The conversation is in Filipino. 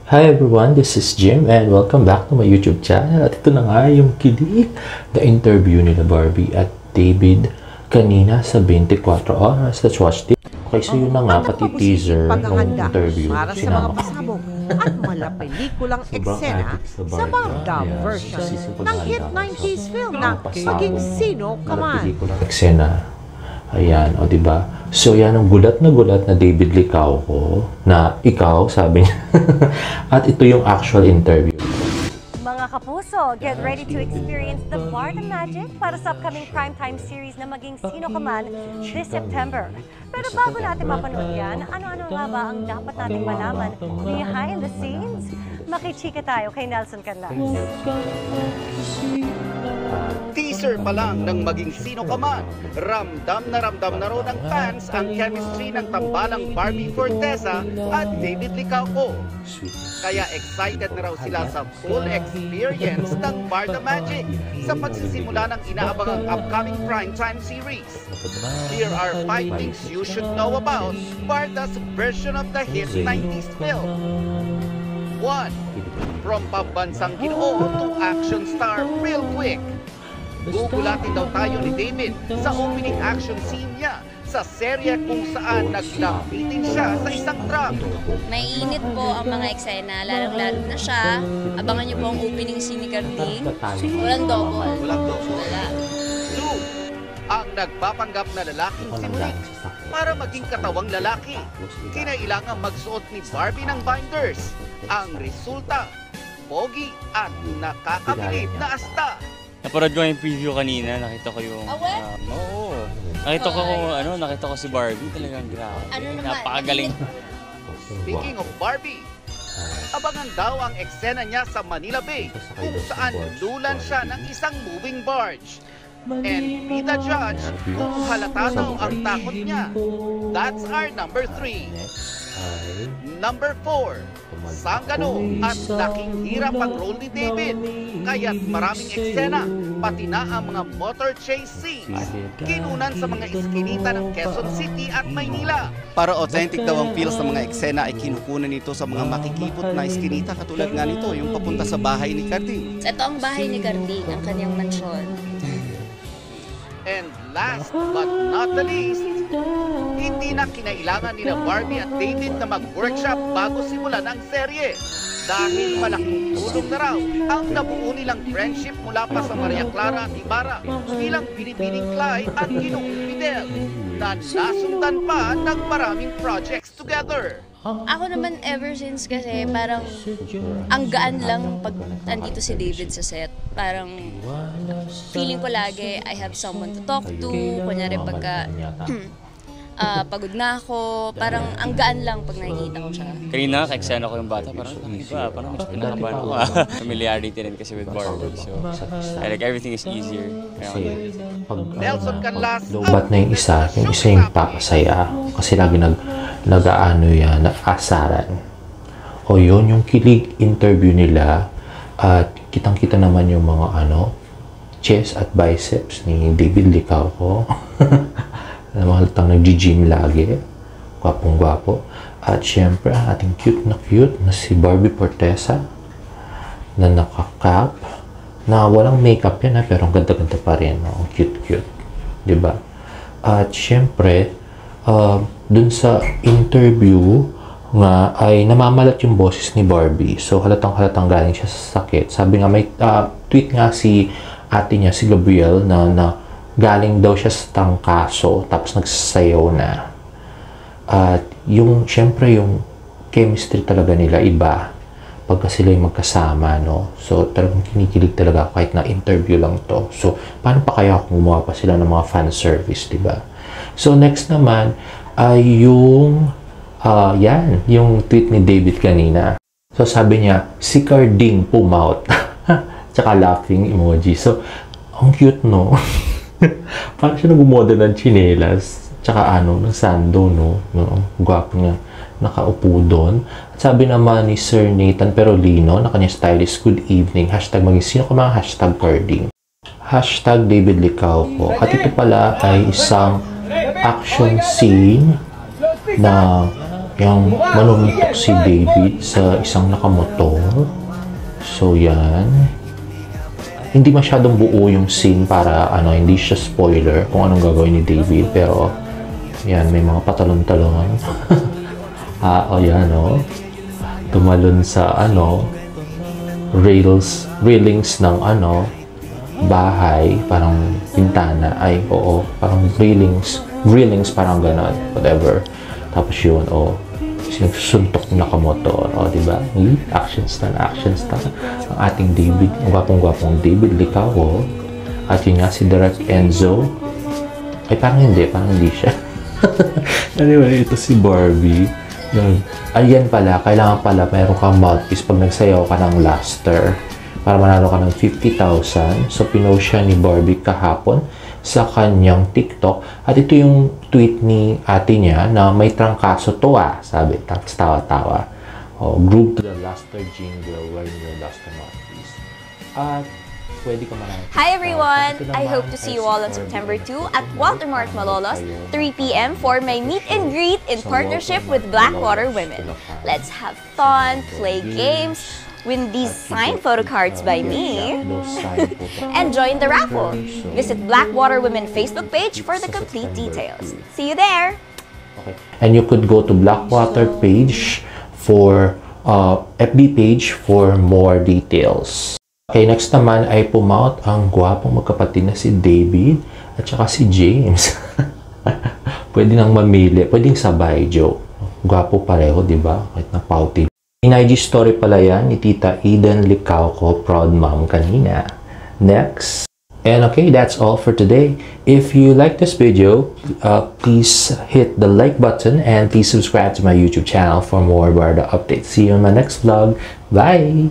Hi everyone, this is Jim and welcome back to my YouTube channel. At ito na nga yung kilig na interview ni Barbie at David kanina sa 24 oras. Let's watch this. Okay, so yun na nga, pati teaser ng interview. Para sa mga pasabog at malapelikulang eksena sa Barda version ng hit 90s film na Maging Sino Ka Man. Eksena. Ayan, o diba? So yan ang gulat na David Licao ko na ikaw, sabi niya. At ito yung actual interview. Mga kapuso, get ready to experience the Barda Magic para sa upcoming primetime series na Maging Sino Ka Man this September. Pero bago natin mapanood yan, ano-ano nga ba ang dapat nating malaman behind the scenes? Makichika tayo kay Nelson Canlas. Teaser pa lang ng Maging Sino Ka Man, ramdam na raw ng fans ang chemistry ng tambalang Barbie Forteza at David Licao. Kaya excited na raw sila sa full experience ng Barda Magic sa pagsisimula ng inaabangang upcoming primetime series. Here are 5 things you should know about Barda's version of the hit 90s film. 1. From pambansang ginoo to action star real quick. Gugulatin daw tayo ni David sa opening action scene niya sa serye kung saan naglambitin siya sa isang truck. May init po ang mga eksena, lalong-lalo na siya. Abangan niyo po ang opening scene ni Carding. Walang double. Wala. 2. Ang nagpapanggap na lalaking si Monique para maging katawang lalaki. Kinailangan magsuot ni Barbie ng binders. Ang resulta, pogi at nakakabilib na asta. Naparad ko yung preview kanina, nakita ko yung... oo. Nakita ko si Barbie, talagang grabe. Napakagaling. Speaking of Barbie, abangan daw ang eksena niya sa Manila Bay kung saan lulan siya ng isang moving barge. And be the judge kung halata daw ang takot niya. That's our number 3. Number 4, sanggano at laking hirap ang role ni David. Kaya't maraming eksena, pati na ang mga motor chase scenes. Kinunan sa mga iskinita ng Quezon City at Maynila. Para authentic daw ang feels ng mga eksena ay kinukunan nito sa mga makikipot na iskinita katulad nga nito, yung papunta sa bahay ni Carding. Ito ang bahay ni Carding, ang kanyang mansyon. And last but not the least, hindi na kinailangan ni Barbie at David na mag-workshop bago simulan ang serye. Dahil malaking tulong na raw ang nabuo nilang friendship mula pa sa Maria Clara at Ibarra bilang Binibining Clyde at Ginoong Fidel na nasundan pa ng maraming projects together. Ako naman ever since kasi parang ang gaan lang pag andito si David sa set. Parang feeling ko lagi I have someone to talk to. Kunyari pagka pagod na ako, parang ang gaan lang pag nakikita ko siya. Kanina, ka-eksena ko yung bata, parang iba, parang mas pinakabahan ako. Familiarity rin kasi with Barbie, so like everything is easier. Nelson Canlas. Lobat na yung isa yung papasaya. Kasi lagi nag-aano yan, nag-asaran. O yun, yung kilig interview nila at kitang-kita naman yung mga chest at biceps ni David Licao ko. Halatang nag-gym lagi. Gwapong-gwapo. At syempre, ang ating cute na si Barbie Forteza na naka-cap. Na walang makeup yan pero ang ganda-ganda pa rin. Ang cute-cute. Diba? At syempre, dun sa interview nga ay namamalat yung boses ni Barbie. So halatang galing siya sa sakit. Sabi nga may tweet nga si ate niya, si Gabriel, na galing daw siya sa tangkaso tapos nagsasayaw na. At syempre yung chemistry talaga nila iba pagka sila yung magkasama, no? So talagang kinikilig talaga kahit na interview lang to. So paano pa kaya kung gumawa pa sila ng mga fan service, diba? So next naman ay yung tweet ni David kanina. So sabi niya, si Carding pumout. Tsaka laughing emoji. So ang cute, no? Parang siya nag-model ng chinelas. Tsaka ng sando, no? Gwapo niya. Nakaupo doon. At sabi naman ni Sir Nathan Perolino na kanyang stylist, good evening. Hashtag maging sino ka mga hashtag Carding. Hashtag David Licao ko. At ito pala ay isang action scene na yung manununtok si David sa isang nakamotor. So, yan. Hindi masyadong buo yung scene para, hindi siya spoiler kung anong gagawin ni David. Pero, yan, may mga patalon-talon. Yan, tumalon sa, railings ng, bahay, parang pintana. Parang railings, parang ganon, whatever. Tapos yun, suntok na nakamotor, diba? Action star. Ang ating David, ang gwapong-gwapong David Licao, at yun nga si Direct Enzo. Parang hindi siya. Anyway, ito si Barbie. Ayan pala, kailangan pala mayroon kang mouthpiece pag nagsayaw ka ng Luster para manalo ka ng 50,000. So, pinost siya ni Barbie kahapon sa kanyang TikTok. At ito yung tweet ni ate niya na may trangkaso to sabi, tawa-tawa. Group to the Luster jingle wearing your Luster mouthpiece. At pwede ka manalo. Hi everyone! I hope to see you all on September 2 at Walter Mart Malolos, 3 p.m. for my meet and greet in partnership with Blackwater Women. Let's have fun, play games, win these signed photo cards by me, and join the raffle. Visit Blackwater Women Facebook page for the complete details. See you there! Okay. And you could go to Blackwater page for FB page for more details. Okay, next naman ay pumout ang gwapong magkapatid na si David at saka si James. Pwede nang mamili, pwedeng sabay, Joe. Gwapo pareho, di ba? Kahit na pouty. In IG story pala yan ni Tita Eden Licao ko, proud mom kanina. Next. And okay, that's all for today. If you like this video, please hit the like button and please subscribe to my YouTube channel for more Barda updates. See you in my next vlog. Bye!